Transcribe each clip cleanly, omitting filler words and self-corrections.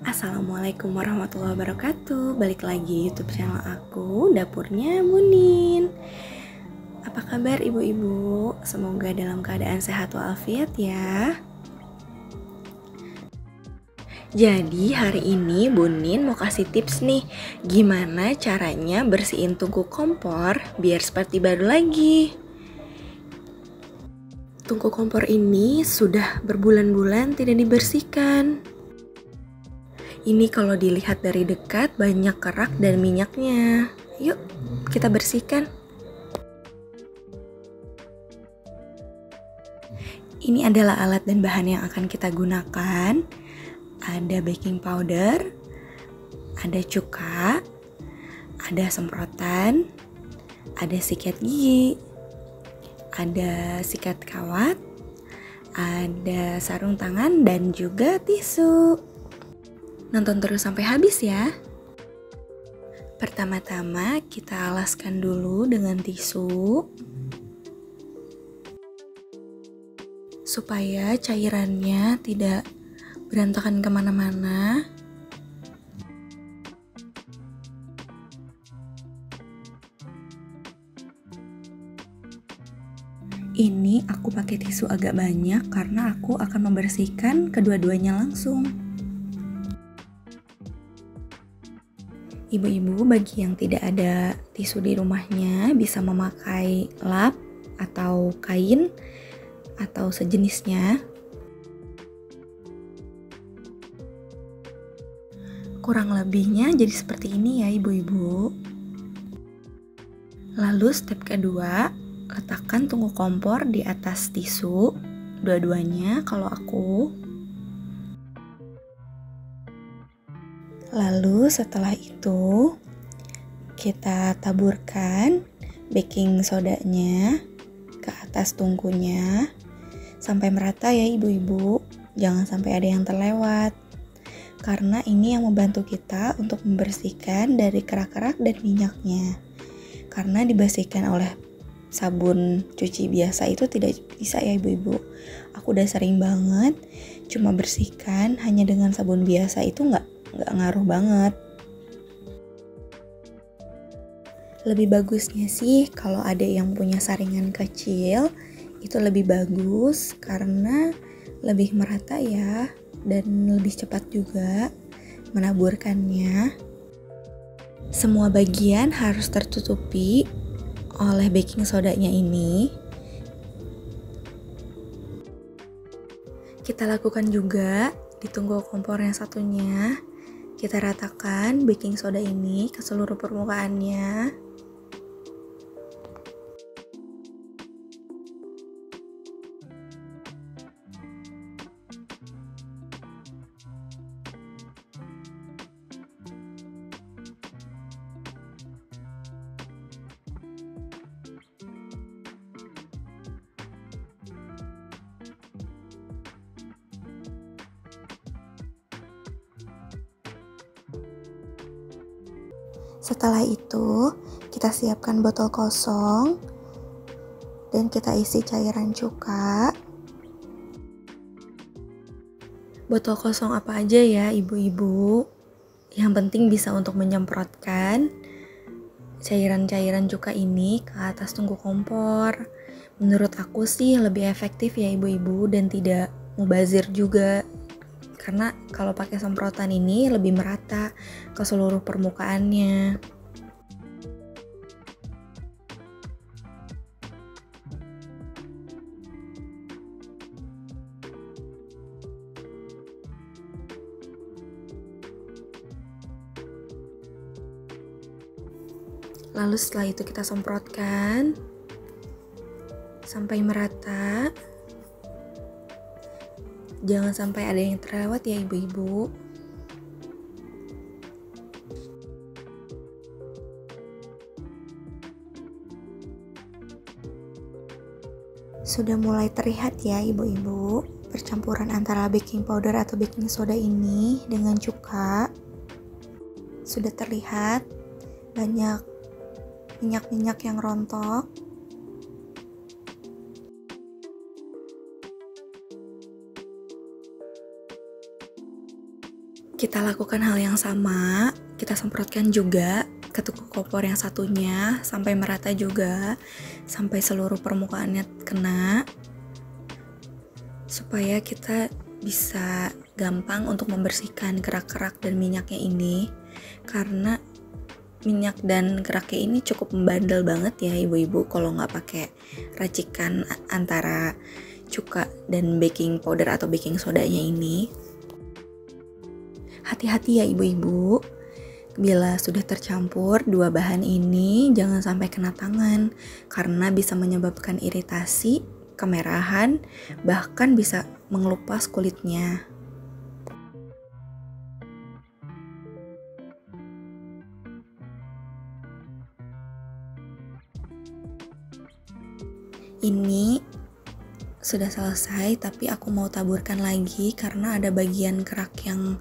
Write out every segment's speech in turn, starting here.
Assalamualaikum warahmatullahi wabarakatuh. Balik lagi YouTube channel aku, Dapurnya Bunin. Apa kabar ibu-ibu? Semoga dalam keadaan sehat walafiat ya. Jadi hari ini Bunin mau kasih tips nih, gimana caranya bersihin tungku kompor biar seperti baru lagi. Tungku kompor ini sudah berbulan-bulan tidak dibersihkan. Ini kalau dilihat dari dekat banyak kerak dan minyaknya. Yuk kita bersihkan. Ini adalah alat dan bahan yang akan kita gunakan. Ada baking powder, ada cuka, ada semprotan, ada sikat gigi, ada sikat kawat, ada sarung tangan dan juga tisu. Nonton terus sampai habis ya. Pertama-tama kita alaskan dulu dengan tisu supaya cairannya tidak berantakan kemana-mana. Ini aku pakai tisu agak banyak karena aku akan membersihkan kedua-duanya langsung. Ibu-ibu bagi yang tidak ada tisu di rumahnya bisa memakai lap atau kain atau sejenisnya. Kurang lebihnya jadi seperti ini ya ibu-ibu. Lalu step kedua, letakkan tungku kompor di atas tisu, dua-duanya kalau aku. Lalu setelah itu kita taburkan baking sodanya ke atas tungkunya sampai merata ya ibu-ibu. Jangan sampai ada yang terlewat. Karena ini yang membantu kita untuk membersihkan dari kerak-kerak dan minyaknya. Karena dibersihkan oleh sabun cuci biasa itu tidak bisa ya ibu-ibu. Aku udah sering banget cuma bersihkan hanya dengan sabun biasa itu nggak ngaruh banget. Lebih bagusnya sih kalau ada yang punya saringan kecil itu lebih bagus karena lebih merata ya dan lebih cepat juga menaburkannya. Semua bagian harus tertutupi oleh baking sodanya ini. Kita lakukan juga di tungku kompor yang satunya. Kita ratakan baking soda ini ke seluruh permukaannya. Setelah itu, kita siapkan botol kosong dan kita isi cairan cuka. Botol kosong apa aja ya ibu-ibu. Yang penting bisa untuk menyemprotkan cairan-cairan cuka ini ke atas tungku kompor. Menurut aku sih lebih efektif ya ibu-ibu dan tidak mubazir juga. Karena kalau pakai semprotan ini lebih merata ke seluruh permukaannya. Lalu setelah itu kita semprotkan sampai merata. Jangan sampai ada yang terlewat ya ibu-ibu. Sudah mulai terlihat ya ibu-ibu percampuran antara baking powder atau baking soda ini dengan cuka. Sudah terlihat banyak minyak-minyak yang rontok. Kita lakukan hal yang sama, kita semprotkan juga ke tungku kompor yang satunya sampai merata juga, sampai seluruh permukaannya kena, supaya kita bisa gampang untuk membersihkan kerak-kerak dan minyaknya ini. Karena minyak dan keraknya ini cukup membandel banget ya ibu-ibu kalau nggak pakai racikan antara cuka dan baking powder atau baking sodanya ini. Hati-hati ya ibu-ibu, bila sudah tercampur dua bahan ini jangan sampai kena tangan karena bisa menyebabkan iritasi, kemerahan, bahkan bisa mengelupas kulitnya. Ini sudah selesai, tapi aku mau taburkan lagi karena ada bagian kerak yang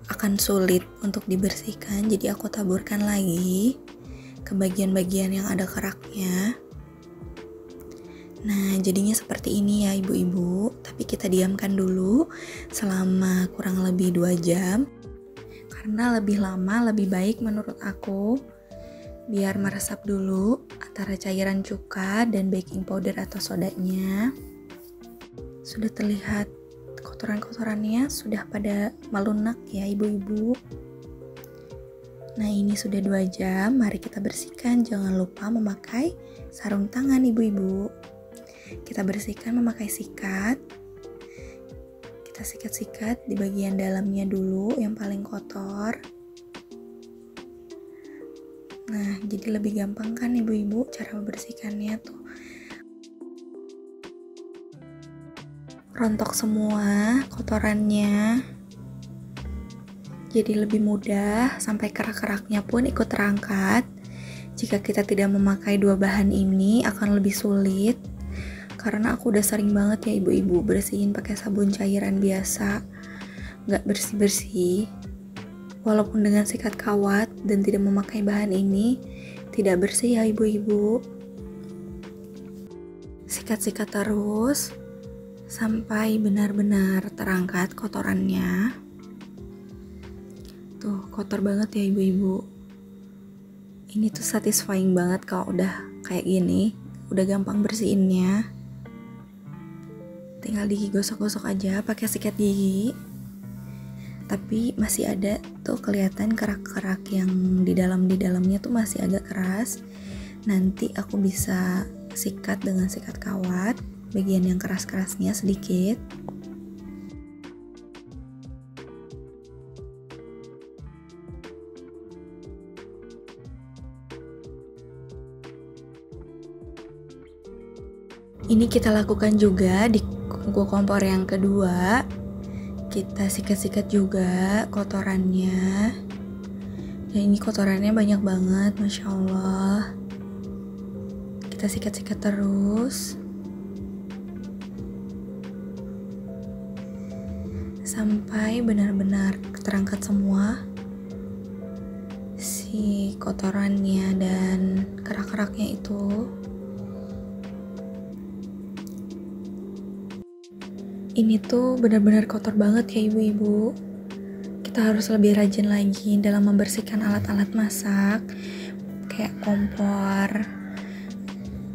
akan sulit untuk dibersihkan, jadi aku taburkan lagi ke bagian-bagian yang ada keraknya. Nah, jadinya seperti ini ya ibu-ibu, tapi kita diamkan dulu selama kurang lebih 2 jam karena lebih lama lebih baik menurut aku, biar meresap dulu antara cairan cuka dan baking powder atau sodanya. Sudah terlihat kotoran-kotorannya sudah pada melunak ya ibu-ibu. Nah, ini sudah 2 jam, mari kita bersihkan. Jangan lupa memakai sarung tangan ibu-ibu. Kita bersihkan memakai sikat. Kita sikat-sikat di bagian dalamnya dulu yang paling kotor. Nah, jadi lebih gampang kan ibu-ibu cara membersihkannya tuh. Rontok semua kotorannya, jadi lebih mudah, sampai kerak-keraknya pun ikut terangkat. Jika kita tidak memakai dua bahan ini akan lebih sulit, karena aku udah sering banget ya ibu-ibu bersihin pakai sabun cairan biasa, nggak bersih-bersih. Walaupun dengan sikat kawat dan tidak memakai bahan ini, tidak bersih ya ibu-ibu. Sikat-sikat terus sampai benar-benar terangkat kotorannya. Tuh, kotor banget ya ibu-ibu. Ini tuh satisfying banget kalau udah kayak gini, udah gampang bersihinnya. Tinggal digosok-gosok aja pakai sikat gigi. Tapi masih ada tuh kelihatan kerak-kerak yang di dalamnya tuh masih agak keras. Nanti aku bisa sikat dengan sikat kawat bagian yang keras-kerasnya sedikit. Ini kita lakukan juga di tungku kompor yang kedua. Kita sikat-sikat juga kotorannya. Dan ini kotorannya banyak banget, Masya Allah. Kita sikat-sikat terus sampai benar-benar terangkat semua si kotorannya dan kerak-keraknya itu. Ini tuh benar-benar kotor banget ya ibu-ibu. Kita harus lebih rajin lagi dalam membersihkan alat-alat masak kayak kompor,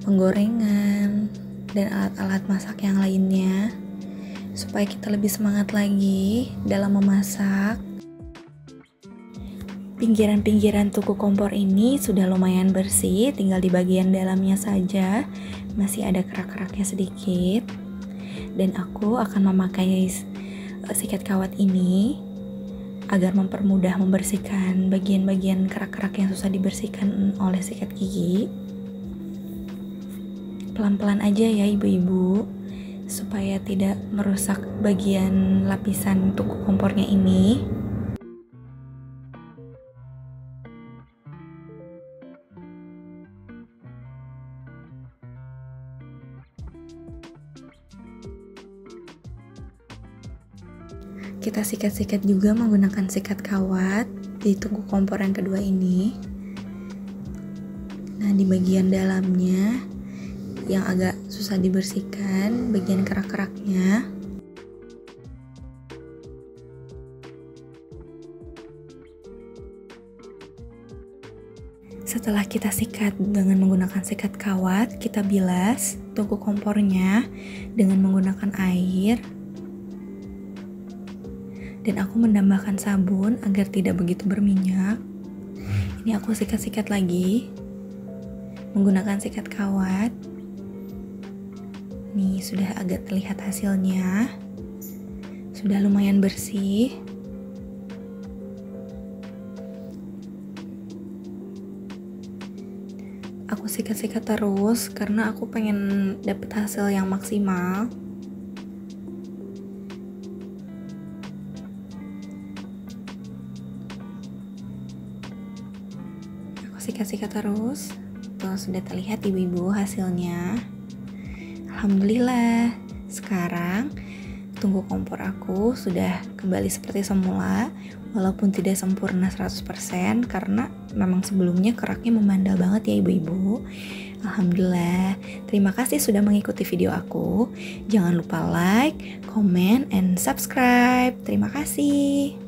penggorengan, dan alat-alat masak yang lainnya, supaya kita lebih semangat lagi dalam memasak. Pinggiran-pinggiran tungku kompor ini sudah lumayan bersih, tinggal di bagian dalamnya saja masih ada kerak-keraknya sedikit. Dan aku akan memakai sikat kawat ini agar mempermudah membersihkan bagian-bagian kerak-kerak yang susah dibersihkan oleh sikat gigi. Pelan-pelan aja ya ibu-ibu, supaya tidak merusak bagian lapisan tungku kompornya ini. Kita sikat-sikat juga menggunakan sikat kawat di tungku kompor yang kedua ini. Nah, di bagian dalamnya yang agak susah dibersihkan, bagian kerak-keraknya. Setelah kita sikat dengan menggunakan sikat kawat, kita bilas tungku kompornya dengan menggunakan air. Dan aku menambahkan sabun agar tidak begitu berminyak. Ini aku sikat-sikat lagi menggunakan sikat kawat. Nih sudah agak terlihat hasilnya. Sudah lumayan bersih. Aku sikat-sikat terus karena aku pengen dapet hasil yang maksimal. Aku sikat-sikat terus. Tuh sudah terlihat ibu-ibu hasilnya. Alhamdulillah. Sekarang tungku kompor aku sudah kembali seperti semula, walaupun tidak sempurna 100% karena memang sebelumnya keraknya memandal banget ya ibu-ibu. Alhamdulillah. Terima kasih sudah mengikuti video aku. Jangan lupa like, comment, and subscribe. Terima kasih.